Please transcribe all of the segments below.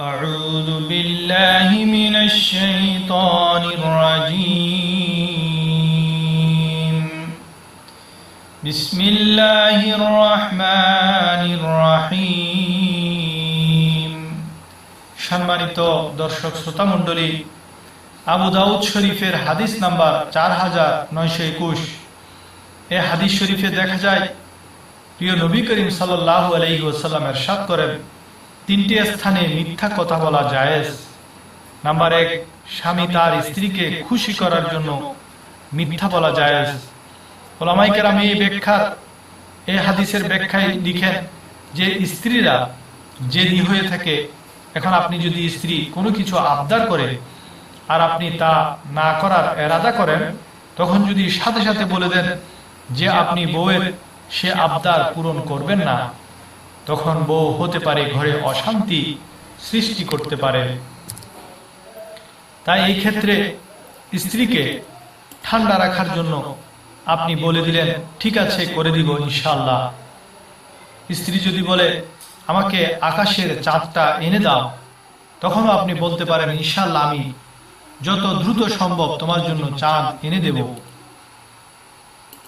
أعوذ بالله من الشيطان الرجيم بسم الله الرحمن الرحيم সম্মানিত দর্শক শ্রোতা মণ্ডলী, আবু দাউদ শরীফের হাদিস নাম্বার 4921। এই হাদিস শরীফে দেখা যায় প্রিয় নবী করিম সাল্লাল্লাহু আলাইহি ওয়াসাল্লাম ইরশাদ করেন, তিনটি স্থানে মিথ্যা কথা বলা জায়েজ। নাম্বার 1, স্বামী তার স্ত্রীকে খুশি করার জন্য মিথ্যা বলা জায়েজ। উলামায়ে কেরাম এই হাদিসের ব্যাখ্যায় লিখেন যে স্ত্রীরা জেদি হয়ে থাকে। এখন আপনি যদি স্ত্রী কোনো কিছু আবদার করে আর আপনি তা না করার এরাদা করেন, তখন যদি সাথে সাথে বলে দেন যে আপনি বউয়ের সে আবদার পূরণ করবেন না, তখন বউ হতে পারে ঘরে অশান্তি সৃষ্টি করতে পারে। তাই এই ক্ষেত্রে স্ত্রীকে ঠান্ডা রাখার জন্য আপনি বলে দিলেন, ঠিক আছে, করে দিব ইনশাআল্লাহ। স্ত্রী যদি বলে আমাকে আকাশের চাঁদটা এনে দাও, তখনও আপনি বলতে পারেন ইনশাআল্লাহ আমি যত দ্রুত সম্ভব তোমার জন্য চাঁদ এনে দেব।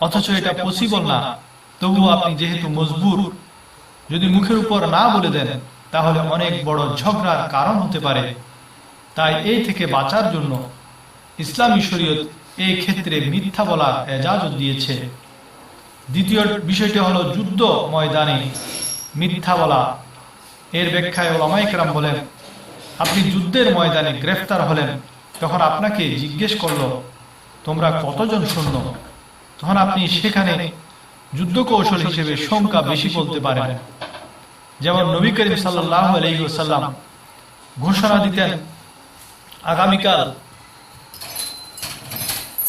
অথচ এটা পসিবল না, তবুও আপনি যেহেতু মজবুর, যদি মুখের উপর না বলে দেন তাহলে অনেক বড় ঝগড়ার কারণ হতে পারে। তাই এই থেকে বাঁচার জন্য ইসলামী শরীয়ত এই ক্ষেত্রে মিথ্যা বলার ইজাজত দিয়েছে। দ্বিতীয় বিষয়টি হলো যুদ্ধ ময়দানে মিথ্যা বলা। এর ব্যাখ্যায় উলামায়ে কেরাম বলেন, আপনি যুদ্ধের ময়দানে গ্রেফতার হলেন, তখন আপনাকে জিজ্ঞেস করলো তোমরা কতজন সৈন্য, তখন আপনি সেখানে যুদ্ধ কৌশল হিসেবে সংখ্যা বেশি বলতে পারেন। যেমন নবী করিম সাল্লাল্লাহু আলাইহি ওয়াসাল্লাম ঘোষণা দিতেন,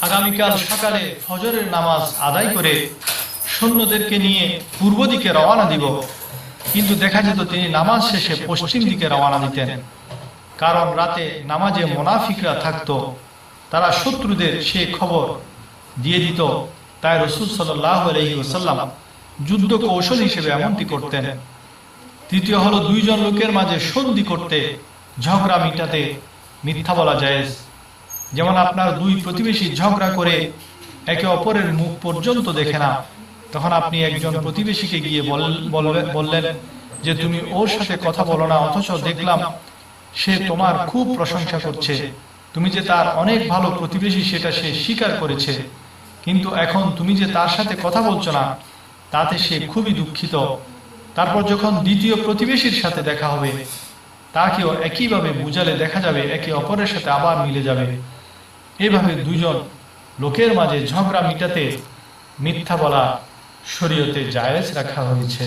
আগামীকাল সকালে ফজরের নামাজ আদায় করে সৈন্যদেরকে নিয়ে পূর্ব দিকে রওনা দিব। কিন্তু দেখা যেত তিনি নামাজ শেষে পশ্চিম দিকে রওনা দিতেন, কারণ রাতে নামাজে মুনাফিকরা থাকতো, তারা শত্রুদের সে খবর দিয়ে দিত। তাই রাসূল সাল্লাল্লাহু আলাইহি ওয়াসাল্লাম যুদ্ধ কৌশল হিসেবে এমনটি করতেন। তৃতীয় হলো দুইজন লোকের মাঝে সন্ধি করতে, ঝগড়া মিটাতে মিথ্যা বলা জায়েজ। যেমন আপনার দুই প্রতিবেশী ঝগড়া করে একে অপরের মুখ পর্যন্ত দেখে না, তখন আপনি একজন প্রতিবেশীকে গিয়ে বললেন যে তুমি ওর সাথে কথা বলো না, অথচ দেখলাম সে তোমার খুব প্রশংসা করছে, তুমি যে তার অনেক ভালো প্রতিবেশী সেটা সে স্বীকার করেছে, কিন্তু এখন তুমি যে তার সাথে কথা বলছো না তাতে সে খুবই দুঃখিত। তারপর যখন দ্বিতীয় প্রতিবেশীর সাথে দেখা হবে, তাকেও একইভাবে বুঝালে দেখা যাবে একে অপরের সাথে আবার মিলে যাবে। এইভাবে দুইজন লোকের মাঝে ঝগড়া মিটাতে মিথ্যা বলা শরীয়তে জায়েজ রাখা হয়েছে।